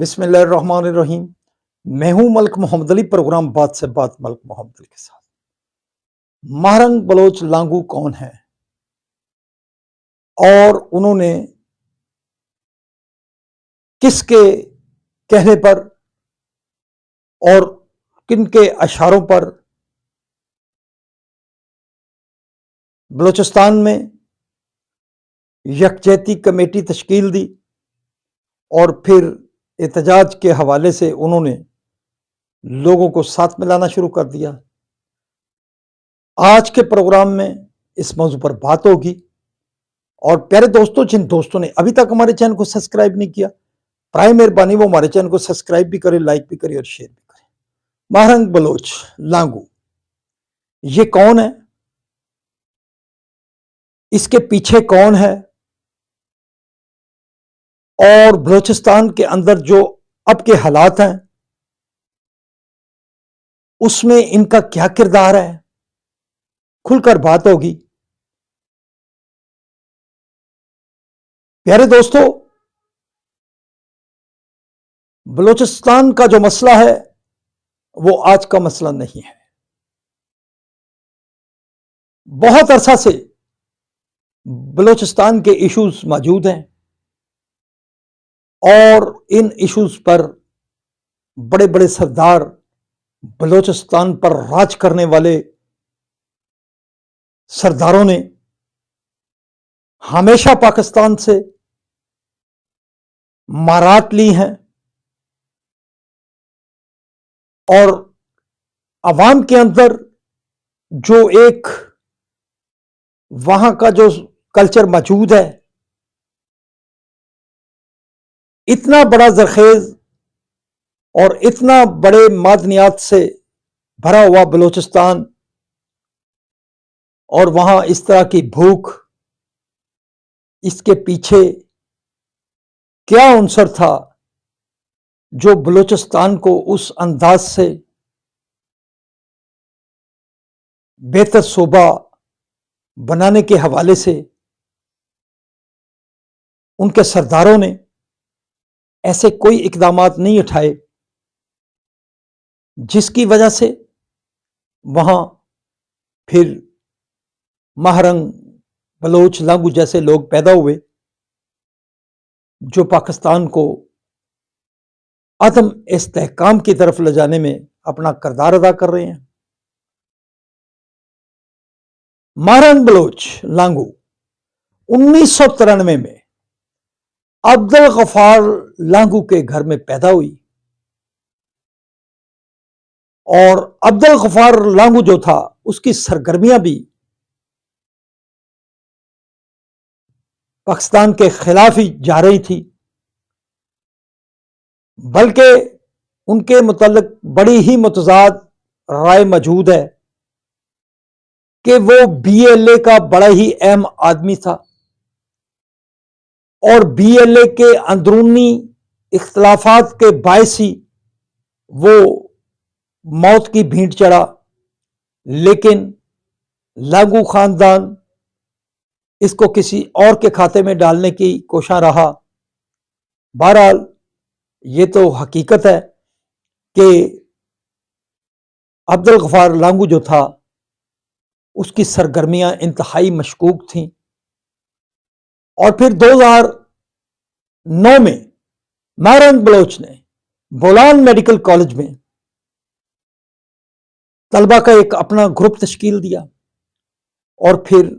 बिस्मिल्लाहिर्रहमानिर्रहीम। मैं हूं मलिक मोहम्मद अली। प्रोग्राम बात से बात मलिक मोहम्मद अली के साथ। महरंग बलोच लांगू कौन है और उन्होंने किसके कहने पर और किन के अशारों पर बलूचिस्तान में यकजहती कमेटी तश्कील दी और फिर एहतजाज के हवाले से उन्होंने लोगों को साथ मिलाना शुरू कर दिया। आज के प्रोग्राम में इस मौजू पर बात होगी। और प्यारे दोस्तों, जिन दोस्तों ने अभी तक हमारे चैनल को सब्सक्राइब नहीं किया, प्राय मेहरबानी वो हमारे चैनल को सब्सक्राइब भी करें, लाइक भी करें और शेयर भी करें। महरंग बलोच लांगू ये कौन है, इसके पीछे कौन है और बलूचिस्तान के अंदर जो अब के हालात हैं उसमें इनका क्या किरदार है, खुलकर बात होगी। प्यारे दोस्तों, बलूचिस्तान का जो मसला है वो आज का मसला नहीं है। बहुत अरसा से बलूचिस्तान के इश्यूज मौजूद हैं और इन इश्यूज पर बड़े बड़े सरदार, बलूचिस्तान पर राज करने वाले सरदारों ने हमेशा पाकिस्तान से मारात ली हैं और अवाम के अंदर जो एक वहां का जो कल्चर मौजूद है, इतना बड़ा जरखेज और इतना बड़े मादनियात से भरा हुआ बलूचिस्तान और वहां इस तरह की भूख, इसके पीछे क्या अंसर था जो बलूचिस्तान को उस अंदाज से बेहतर सूबा बनाने के हवाले से उनके सरदारों ने ऐसे कोई इकदामात नहीं उठाए जिसकी वजह से वहां फिर महरंग बलोच लांगू जैसे लोग पैदा हुए जो पाकिस्तान को अदम इस्तेहकाम की तरफ ले जाने में अपना किरदार अदा कर रहे हैं। महरंग बलोच लांगू 1993 में अब्दुल गफ्फार लांगू के घर में पैदा हुई और अब्दुल गफ्फार लांगू जो था उसकी सरगर्मियां भी पाकिस्तान के खिलाफ ही जा रही थी, बल्कि उनके मुतल्लिक बड़ी ही मुतजाद राय मौजूद है कि वो BLA का बड़ा ही अहम आदमी था और BLA के अंदरूनी इख्तलाफात के बायस ही वो मौत की भींट चढ़ा। लेकिन लांगू खानदान इसको किसी और के खाते में डालने की कोशिश रहा। बहरहाल ये तो हकीकत है कि अब्दुल गफ्फार लांगू जो था उसकी सरगर्मियां इंतहाई मशकूक थीं और फिर 2009 में महरंग बलोच ने बोलान मेडिकल कॉलेज में तलबा का एक अपना ग्रुप तश्कील दिया और फिर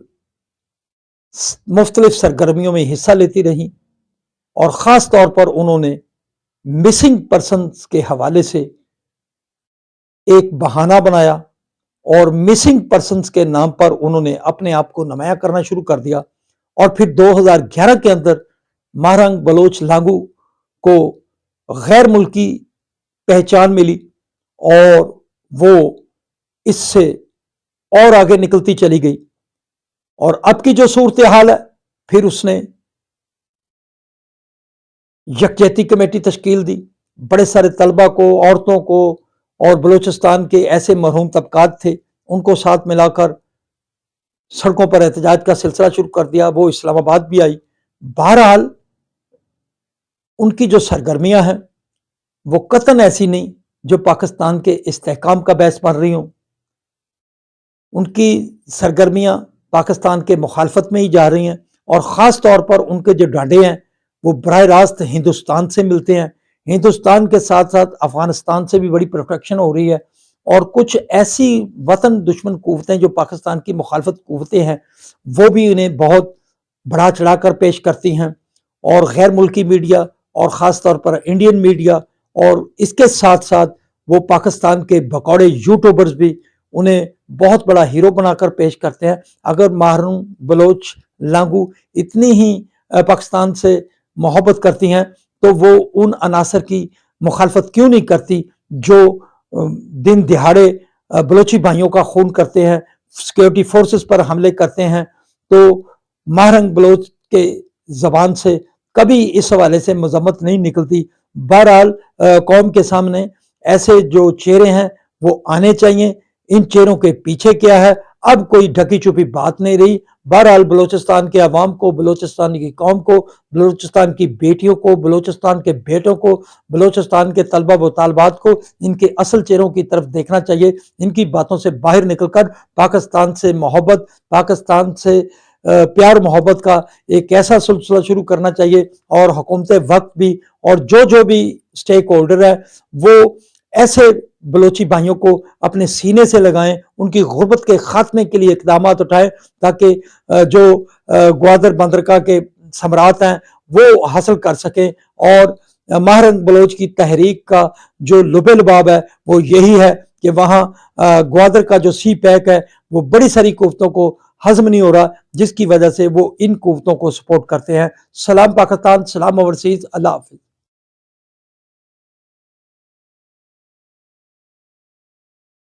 मुख्तलिफ सरगर्मियों में हिस्सा लेती रही और ख़ास तौर पर उन्होंने मिसिंग पर्सन्स के हवाले से एक बहाना बनाया और मिसिंग पर्सन्स के नाम पर उन्होंने अपने आप को नुमाया करना शुरू कर दिया। और फिर 2011 के अंदर महरंग बलोच लांगू को गैर मुल्की पहचान मिली और वो इससे और आगे निकलती चली गई और अब की जो सूरत हाल है, फिर उसने यकजहती कमेटी तश्कील दी। बड़े सारे तलबा को, औरतों को और बलूचिस्तान के ऐसे मरहूम तबकात थे उनको साथ मिलाकर सड़कों पर एहतजाज का सिलसिला शुरू कर दिया। वो इस्लामाबाद भी आई। बहरहाल उनकी जो सरगर्मियां हैं वो कतन ऐसी नहीं जो पाकिस्तान के इस्तेहकाम का बहस बन रही हों। उनकी सरगर्मियां पाकिस्तान के मुखालफत में ही जा रही हैं और ख़ास तौर पर उनके जो डांडे हैं वो बराह रास्त हिंदुस्तान से मिलते हैं। हिंदुस्तान के साथ साथ अफगानिस्तान से भी बड़ी प्रोटेक्शन हो रही है और कुछ ऐसी वतन दुश्मन कुव्वतें जो पाकिस्तान की मुखालफत कुव्वतें हैं वो भी इन्हें बहुत बढ़ा चढ़ा कर पेश करती हैं। और गैर मुल्की मीडिया और ख़ास तौर पर इंडियन मीडिया और इसके साथ साथ वो पाकिस्तान के भगौड़े यूट्यूबर्स भी उन्हें बहुत बड़ा हीरो बनाकर पेश करते हैं। अगर मारून बलोच लांगू इतनी ही पाकिस्तान से मोहब्बत करती हैं तो वो उन अनासर की मुखालफत क्यों नहीं करती जो दिन दिहाड़े बलोची भाइयों का खून करते हैं, सिक्योरिटी फोर्सेस पर हमले करते हैं। तो महरंग बलोच के जबान से कभी इस हवाले से मजम्मत नहीं निकलती। बहरहाल कौम के सामने ऐसे जो चेहरे हैं वो आने चाहिए। इन चेहरों के पीछे क्या है अब कोई ढकी छुपी बात नहीं रही। बहरहाल बलोचिस्तान के अवाम को, बलोचिस्तान की कौम को, बलोचिस्तान की बेटियों को, बलोचिस्तान के बेटों को, बलोचिस्तान के तलबा व तालबात को इनके असल चेहरों की तरफ देखना चाहिए। इनकी बातों से बाहर निकलकर पाकिस्तान से मोहब्बत, पाकिस्तान से प्यार मोहब्बत का एक ऐसा सिलसिला शुरू करना चाहिए और हुकूमत वक्त भी और जो भी स्टेक होल्डर है वो ऐसे बलोची भाइयों को अपने सीने से लगाएं, उनकी गुर्बत के खात्मे के लिए इकदाम उठाएं ताकि जो ग्वादर बंदरगाह के सम्राट हैं वो हासिल कर सकें। और महरंग बलोच की तहरीक का जो लुबे लुबाब है वो यही है कि वहाँ ग्वादर का जो सी पैक है वो बड़ी सारी कुव्वतों को हजम नहीं हो रहा, जिसकी वजह से वो इन कुव्वतों को सपोर्ट करते हैं। सलाम पाकिस्तान, सलाम ओवरसीज, अल्लाह हाफिज।